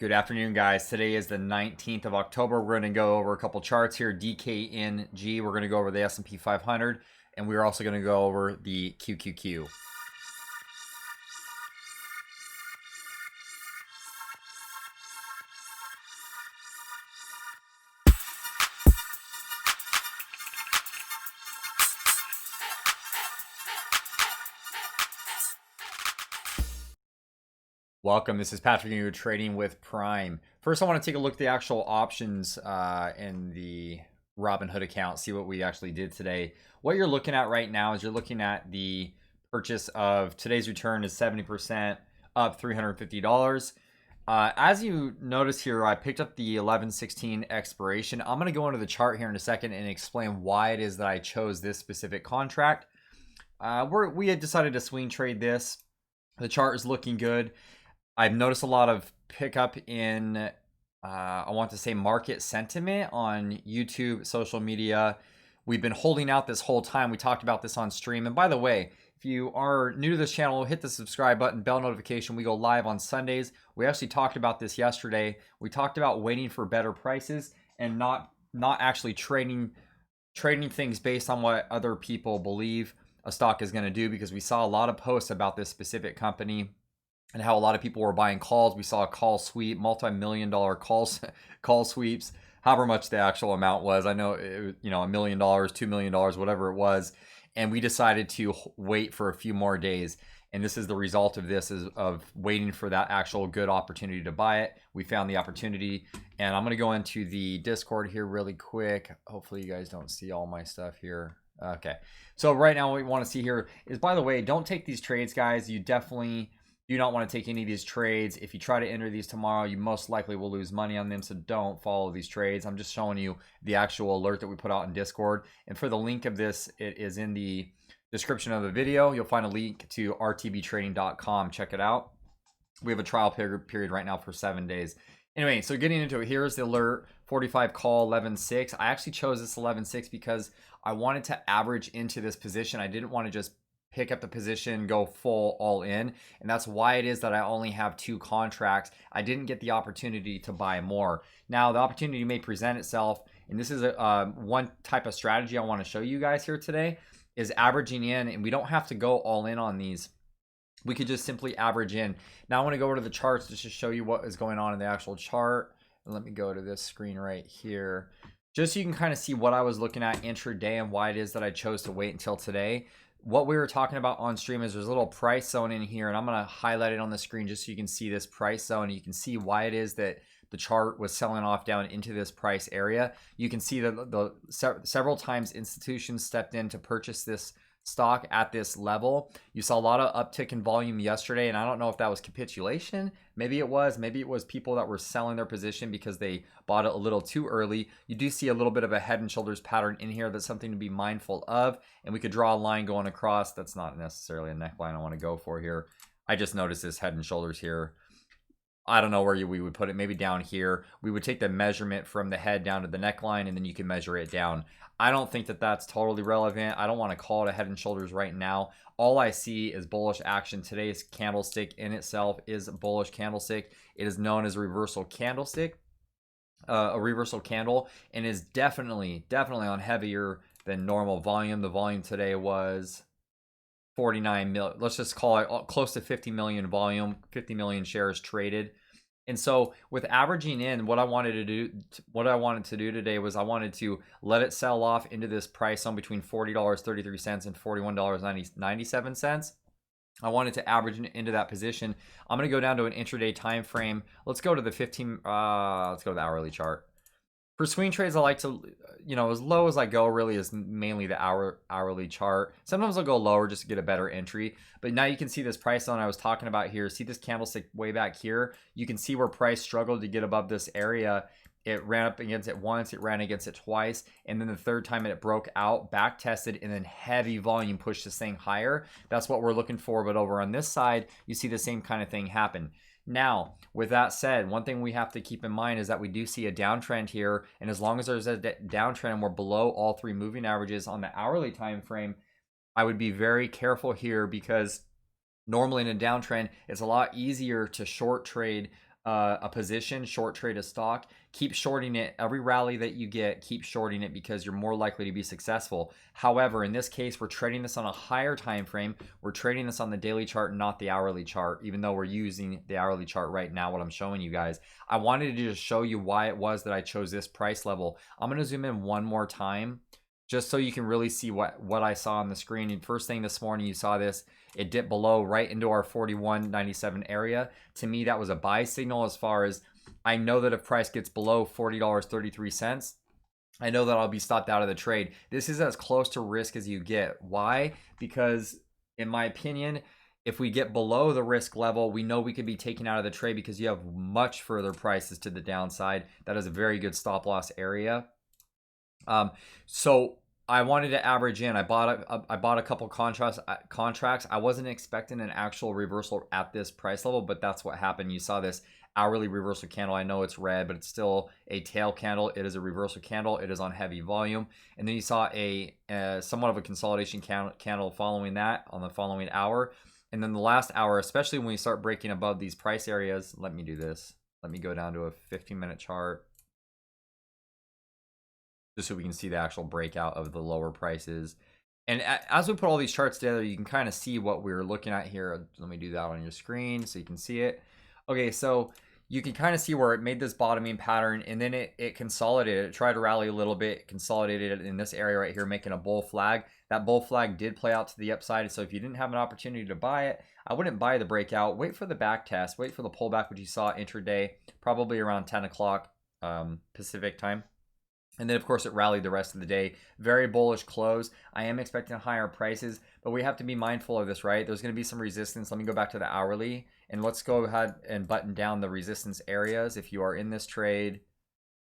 Good afternoon, guys. Today is the 19th of October. We're going to go over a couple charts here. DKNG, we're going to go over the S&P 500, and we're also going to go over the QQQ. Welcome. This is Patrick, and you're trading with Prime. First, I want to take a look at the actual options in the Robinhood account, see what we actually did today. What you're looking at right now is you're looking at the purchase of today's return is 70% up $350. As you notice here, I picked up the 11/16 expiration. I'm going to go into the chart here in a second and explain why it is that I chose this specific contract. We had decided to swing trade this. The chart is looking good. I've noticed a lot of pickup in, I want to say, market sentiment on YouTube, social media. We've been holding out this whole time. We talked about this on stream. And by the way, if you are new to this channel, hit the subscribe button, bell notification. We go live on Sundays. We actually talked about this yesterday. We talked about waiting for better prices and not actually trading things based on what other people believe a stock is going to do, because we saw a lot of posts about this specific company and how a lot of people were buying calls. We saw a call sweep, multi-million-dollar call sweeps, however much the actual amount was. I know it was, $1 million, $2 million, whatever it was. And we decided to wait for a few more days. And this is the result of this, is of waiting for that actual good opportunity to buy it. We found the opportunity, and I'm going to go into the Discord here really quick. Hopefully you guys don't see all my stuff here. Okay. So right now what we want to see here is, by the way, don't take these trades, guys. You definitely do not want to take any of these trades. If you try to enter these tomorrow, you most likely will lose money on them. So don't follow these trades. I'm just showing you the actual alert that we put out in Discord. And for the link of this, it is in the description of the video. You'll find a link to rtbtrading.com. Check it out. We have a trial period right now for 7 days. Anyway, so getting into it, here's the alert, 45 call, 11.6. I actually chose this 11.6 because I wanted to average into this position. I didn't want to just pick up the position, go full all in. And that's why it is that I only have 2 contracts. I didn't get the opportunity to buy more. Now, the opportunity may present itself, and this is one type of strategy I want to show you guys here today, is averaging in, and we don't have to go all in on these. We could just simply average in. Now I want to go over to the charts just to show you what is going on in the actual chart. And let me go to this screen right here, just so you can kind of see what I was looking at intraday and why it is that I chose to wait until today. What we were talking about on stream is there's a little price zone in here, and I'm going to highlight it on the screen just so you can see this price zone. You can see why it is that the chart was selling off down into this price area. You can see that several times institutions stepped in to purchase this stock at this level. You saw a lot of uptick in volume yesterday, and I don't know if that was capitulation. Maybe it was people that were selling their position because they bought it a little too early. You do see a little bit of a head and shoulders pattern in here. That's something to be mindful of, and we could draw a line going across. That's not necessarily a neckline I want to go for here. I just noticed this head and shoulders here. I don't know where we would put it, maybe down here. We would take the measurement from the head down to the neckline, and then you can measure it down. I don't think that that's totally relevant. I don't want to call it a head and shoulders right now. All I see is bullish action. Today's candlestick in itself is a bullish candlestick. It is known as a reversal candlestick, a reversal candle, and is definitely on heavier than normal volume. The volume today was 49 million. Let's just call it close to 50 million volume, 50 million shares traded. And so with averaging in, what I wanted to do today was I wanted to let it sell off into this price zone between $40.33 and $41.97. I wanted to average into that position. I'm going to go down to an intraday time frame. Let's go to the let's go to the hourly chart. For swing trades, I like to, as low as I go really is mainly the hourly chart. Sometimes I'll go lower just to get a better entry. But now you can see this price zone I was talking about here. See this candlestick way back here? You can see where price struggled to get above this area. It ran up against it once, it ran against it twice, and then the third time it broke out, back tested, and then heavy volume pushed this thing higher. That's what we're looking for. But over on this side, you see the same kind of thing happen. Now, with that said, one thing we have to keep in mind is that we do see a downtrend here, and as long as there's a downtrend and we're below all 3 moving averages on the hourly time frame, I would be very careful here, because normally in a downtrend, it's a lot easier to short trade a position, short trade a stock, keep shorting it. Every rally that you get, keep shorting it because you're more likely to be successful. However, in this case, we're trading this on a higher time frame. We're trading this on the daily chart, not the hourly chart, even though we're using the hourly chart right now, what I'm showing you guys. I wanted to just show you why it was that I chose this price level. I'm going to zoom in one more time just so you can really see what I saw on the screen. And first thing this morning, you saw this. It dipped below right into our 41.97 area. To me, that was a buy signal as far as I know that if price gets below $40.33, I know that I'll be stopped out of the trade. This is as close to risk as you get. Why? Because in my opinion, if we get below the risk level, we know we could be taken out of the trade because you have much further prices to the downside. That is a very good stop loss area. So I wanted to average in. I bought a couple contracts. I wasn't expecting an actual reversal at this price level, but that's what happened. You saw this hourly reversal candle. I know it's red, but it's still a tail candle. It is a reversal candle. It is on heavy volume. And then you saw a somewhat of a consolidation candle following that on the following hour. And then the last hour, especially when we start breaking above these price areas, let me do this. Let me go down to a 15-minute chart, just so we can see the actual breakout of the lower prices. And as we put all these charts together, you can kind of see what we're looking at here. Let me do that on your screen so you can see it. Okay, so you can kind of see where it made this bottoming pattern, and then it consolidated. It tried to rally a little bit, consolidated in this area right here, making a bull flag. That bull flag did play out to the upside, so if you didn't have an opportunity to buy it, I wouldn't buy the breakout. Wait for the back test. Wait for the pullback, which you saw intraday, probably around 10 o'clock Pacific time. And then, of course, it rallied the rest of the day. Very bullish close. I am expecting higher prices, but we have to be mindful of this, right? There's going to be some resistance. Let me go back to the hourly, and let's go ahead and button down the resistance areas. If you are in this trade,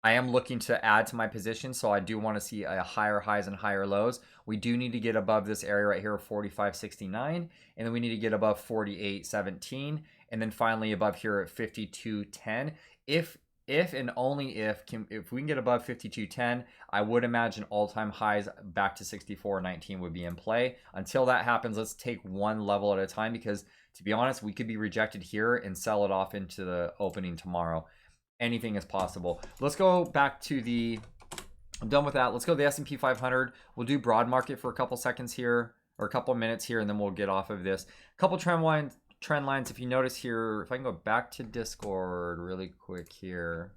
I am looking to add to my position, so I do want to see a higher highs and higher lows. We do need to get above this area right here of 45.69, and then we need to get above 48.17, and then finally above here at 52.10. If and only if we can get above 52.10, I would imagine all-time highs back to 64.19 would be in play. Until that happens, let's take one level at a time, because to be honest, we could be rejected here and sell it off into the opening tomorrow. Anything is possible. Let's go back to the, I'm done with that. Let's go to the S&P 500. We'll do broad market for a couple seconds here, or a couple minutes here, and then we'll get off of this. A couple trend lines, if you notice here, if I can go back to Discord really quick here.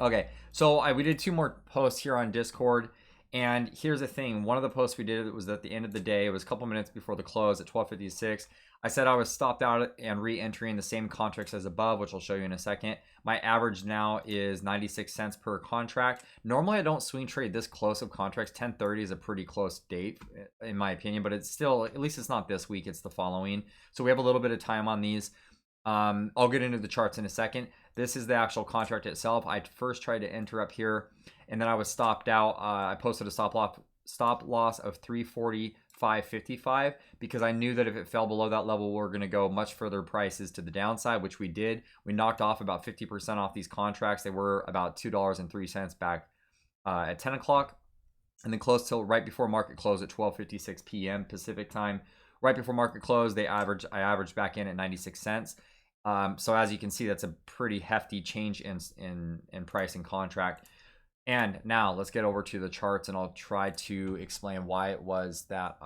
Okay, so we did 2 more posts here on Discord, and here's the thing. One of the posts we did was at the end of the day. It was a couple minutes before the close at 12:56. I said I was stopped out and re-entering the same contracts as above, which I'll show you in a second. My average now is 96 cents per contract. Normally, I don't swing trade this close of contracts. 10:30 is a pretty close date, in my opinion, but it's still, at least it's not this week, it's the following. So we have a little bit of time on these. I'll get into the charts in a second. This is the actual contract itself. I first tried to enter up here, and then I was stopped out. I posted a stop loss of 345.55 because I knew that if it fell below that level, we're going to go much further prices to the downside, which we did. We knocked off about 50% off these contracts. They were about $2.03 back at 10 o'clock, and then close till right before market close at 12:56 p.m. Pacific time. Right before market close, I averaged back in at 96 cents. So as you can see, that's a pretty hefty change in price and contract. And now let's get over to the charts, and I'll try to explain why it was that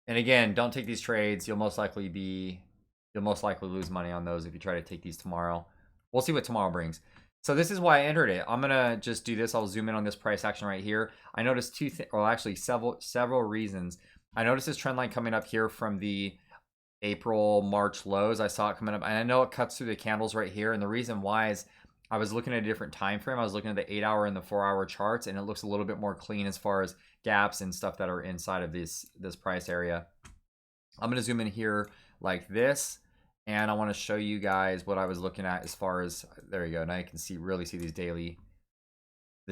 and again, don't take these trades. You'll most likely lose money on those if you try to take these tomorrow. We'll see what tomorrow brings. So this is why I entered it. I'm gonna just do this. I'll zoom in on this price action right here. I noticed several reasons. I noticed this trend line coming up here from the April, March lows. I saw it coming up, and I know it cuts through the candles right here. And the reason why is I was looking at a different time frame. I was looking at the 8-hour and the 4-hour charts, and it looks a little bit more clean as far as gaps and stuff that are inside of this price area. I'm gonna zoom in here like this, and I want to show you guys what I was looking at as far as, there you go. Now you can really see these the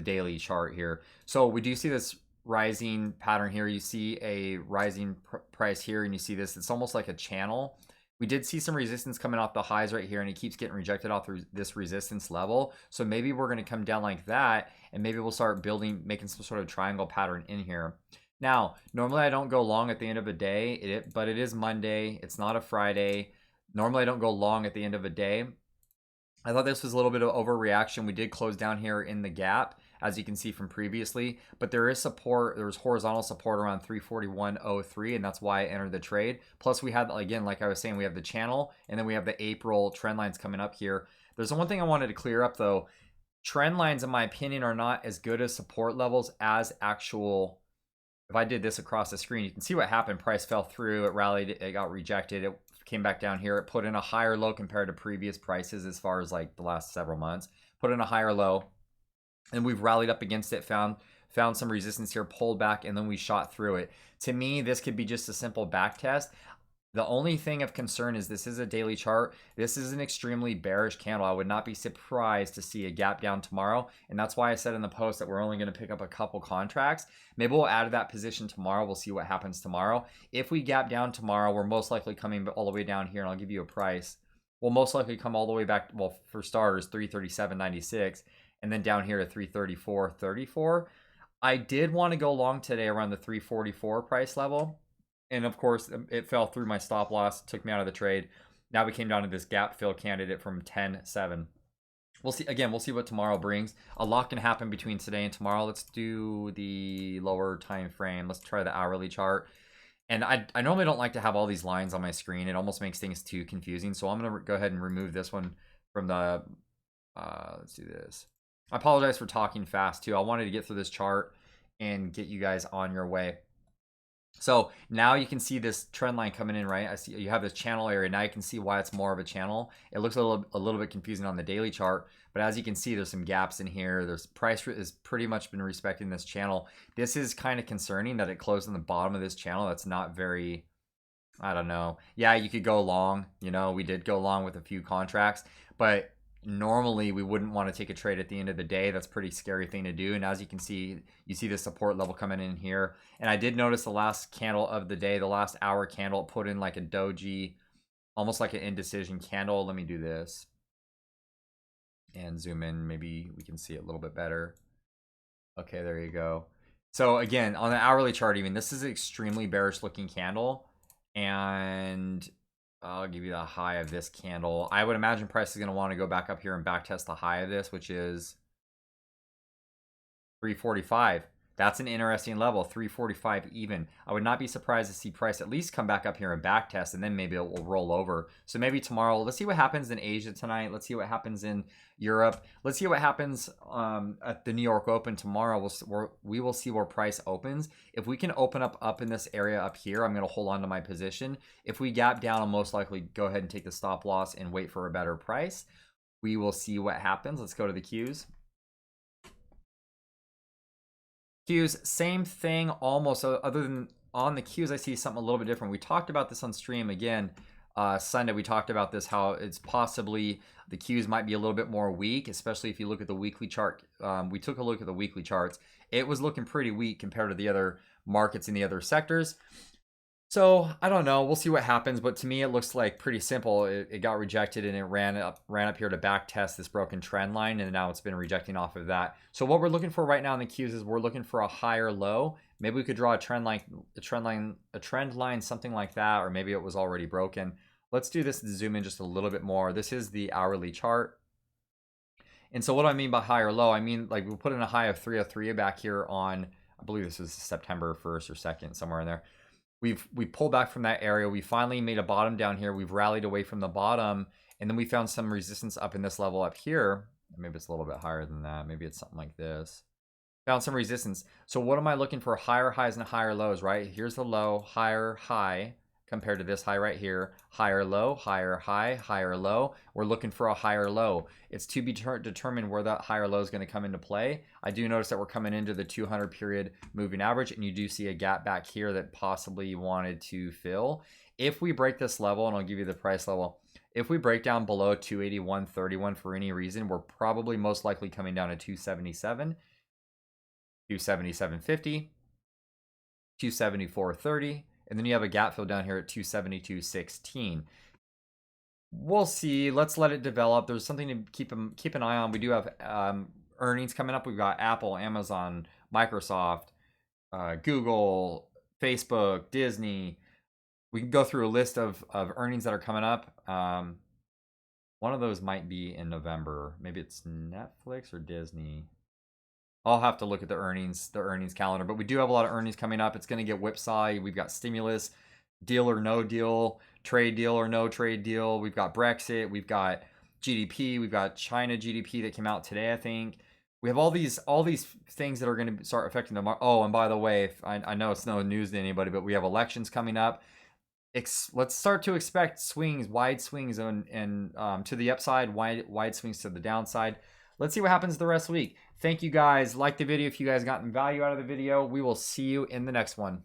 daily chart here. So we do see this rising pattern here. You see a rising price here, and you see this. It's almost like a channel. We did see some resistance coming off the highs right here, and it keeps getting rejected off this resistance level. So maybe we're going to come down like that, and maybe we'll start making some sort of triangle pattern in here. Now, normally I don't go long at the end of a day, but it is Monday. It's not a Friday. Normally I don't go long at the end of a day. I thought this was a little bit of overreaction. We did close down here in the gap, as you can see from previously, but there is support. There was horizontal support around 341.03, and that's why I entered the trade. Plus, we had, again, like I was saying, we have the channel, and then we have the April trend lines coming up here. There's one thing I wanted to clear up, though. Trend lines, in my opinion, are not as good as support levels as actual. If I did this across the screen, you can see what happened. Price fell through, it rallied, it got rejected, it came back down here, it put in a higher low compared to previous prices as far as like the last several months, put in a higher low, and we've rallied up against it, found some resistance here, pulled back, and then we shot through it. To me, this could be just a simple back test. The only thing of concern is this is a daily chart. This is an extremely bearish candle. I would not be surprised to see a gap down tomorrow. And that's why I said in the post that we're only going to pick up a couple contracts. Maybe we'll add to that position tomorrow. We'll see what happens tomorrow. If we gap down tomorrow, we're most likely coming all the way down here. And I'll give you a price. We'll most likely come all the way back. Well, for starters, 337.96. And then down here to 334.34. I did want to go long today around the 344 price level. And of course, it fell through my stop loss, took me out of the trade. Now we came down to this gap fill candidate from 10.7. We'll see. Again, we'll see what tomorrow brings. A lot can happen between today and tomorrow. Let's do the lower time frame. Let's try the hourly chart. And I normally don't like to have all these lines on my screen. It almost makes things too confusing. So I'm going to go ahead and remove this one from the... let's do this. I apologize for talking fast, too. I wanted to get through this chart and get you guys on your way. So now you can see this trend line coming in, right? I see you have this channel area. Now you can see why it's more of a channel. It looks a little bit confusing on the daily chart, but as you can see, there's some gaps in here. There's price has pretty much been respecting this channel. This is kind of concerning that it closed on the bottom of this channel. That's not very, I don't know. Yeah, you could go long. You know, we did go long with a few contracts, but normally we wouldn't want to take a trade at the end of the day. That's a pretty scary thing to do. And as you can see, you see the support level coming in here. And I did notice the last candle of the day, the last hour candle, put in like a doji, almost like an indecision candle. Let me do this and zoom in. Maybe we can see it a little bit better. Okay, there you go. So again, on the hourly chart, even this is an extremely bearish looking candle. And I'll give you the high of this candle. I would imagine price is going to want to go back up here and back test the high of this, which is 345. That's an interesting level, 345 even. I would not be surprised to see price at least come back up here and back test, and then maybe it will roll over. So maybe tomorrow, let's see what happens in Asia tonight. Let's see what happens in Europe. Let's see what happens at the New York Open tomorrow. We will see where price opens. If we can open up in this area up here, I'm going to hold on to my position. If we gap down, I'll most likely go ahead and take the stop loss and wait for a better price. We will see what happens. Let's go to the Qs. Qs, same thing almost, other than on the Qs I see something a little bit different. We talked about this on stream again Sunday. We talked about this, how it's possibly the Qs might be a little bit more weak, especially if you look at the weekly chart. We took a look at the weekly charts. It was looking pretty weak compared to the other markets in the other sectors. So I don't know. We'll see what happens. But to me, it looks like pretty simple. It got rejected and it ran up here to back test this broken trend line, and now it's been rejecting off of that. So what we're looking for right now in the Qs is we're looking for a higher low. Maybe we could draw a trend line, something like that, or maybe it was already broken. Let's do this and zoom in just a little bit more. This is the hourly chart. And so what do I mean by higher low? I mean, like, we put in a high of 303 back here on, I believe this was September 1st or 2nd, somewhere in there. We pulled back from that area. We finally made a bottom down here. We've rallied away from the bottom, and then we found some resistance up in this level up here. Maybe it's a little bit higher than that. Maybe it's something like this. Found some resistance. So what am I looking for? Higher highs and higher lows, right? Here's the low, higher high compared to this high right here. Higher low, higher high, higher low. We're looking for a higher low. It's to be determined where that higher low is going to come into play. I do notice that we're coming into the 200 period moving average, and you do see a gap back here that possibly wanted to fill. If we break this level, and I'll give you the price level, if we break down below 281.31 for any reason, we're probably most likely coming down to 277, 277.50, 274.30. And then you have a gap fill down here at 272.16. We'll see. Let's let it develop. There's something to keep an eye on. We do have earnings coming up. We've got Apple, Amazon, Microsoft, Google, Facebook, Disney. We can go through a list of earnings that are coming up. One of those might be in November. Maybe it's Netflix or Disney. I'll have to look at the earnings calendar, but we do have a lot of earnings coming up. It's going to get whipsaw. We've got stimulus, deal or no deal, trade deal or no trade deal. We've got Brexit. We've got GDP. We've got China GDP that came out today, I think. We have all these things that are going to start affecting the market. Oh, and by the way, I know it's no news to anybody, but we have elections coming up. Let's start to expect swings, wide swings, and to the upside, wide swings to the downside. Let's see what happens the rest of the week. Thank you guys. Like the video if you guys gotten value out of the video. We will see you in the next one.